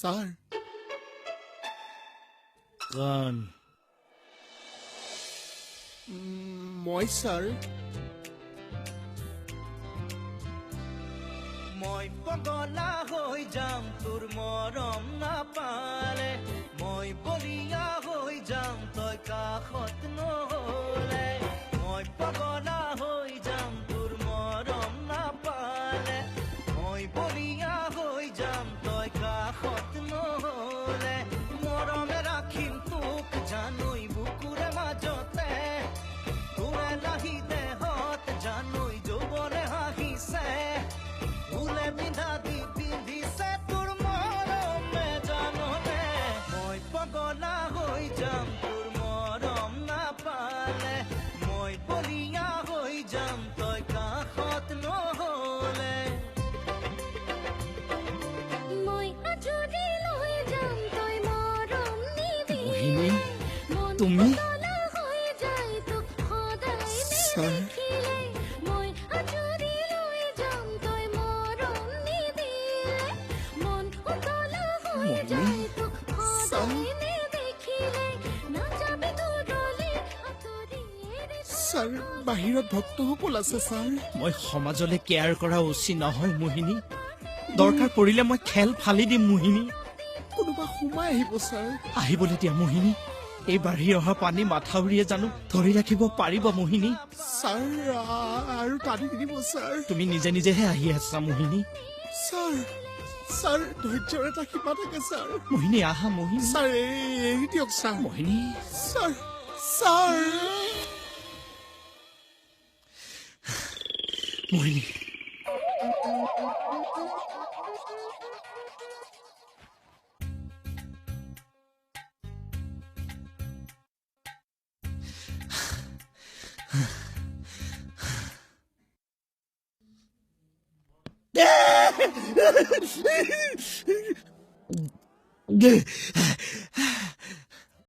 sir কণ মই sir মই পগলা হৈ যাম তোৰ মৰম নাপালে মই বলিয়া হৈ যাম তই কাষত নহলে মই পগলা হৈ যাম তোৰ মৰম নাপালে মই বলিয়া হৈ যাম তই কাষত নহলে মৰমে ৰাখিম তোক জানৈ বুকুৰে মাজতে তোৰে লাহি দেহত জানৈ যৌৱনে হাঁহিছে ফুলে বিন্ধা দি পিন্ধিছে তোৰ মৰমে জাননে মই পগলা হৈ যাম তোৰ মৰম নাপালে মই বলিয়া হৈ যাম তই কাষত নহলে মই আজৰি লৈ যাম তই মৰম নিবি মোহিনী তুমি তলা হৈ যায় তোক সদায় ছাৰ দেখিলে মই আজৰি লৈ যাম তই মৰম নিদিলে মন উতলা হৈ যায় তোক সদায় নেদেখিলে নাযাবি দূৰলৈ আঁতৰি এৰি ছাৰ বাহিৰত ভক্তসকল আছে ছাৰ মই সমাজলৈ কেয়াৰ কৰা উচিত নহয় মোহিনী দৰকাৰ পৰিলে মই খেল ফালি দিম মোহিনী কোনোবা সোমাই আহিব ছাৰ আহিবলৈ দিয়া মোহিনী এই বাঢ়ি অহা পানী মাথাউৰিয়ে জানো ধৰি ৰাখিব পাৰিব মোহিনী ছাৰ আৰু টানি দিব ছাৰ তুমি নিজে নিজেহে আহি আছা মোহিনী ছাৰ ছাৰ ধৈৰ্যৰ এটা সীমা থাকে ছাৰ মোহিনী আহা মোহিনী ছাৰ এৰি দিয়ক ছাৰ মোহিনী ছাৰ ছাৰ মোহিনী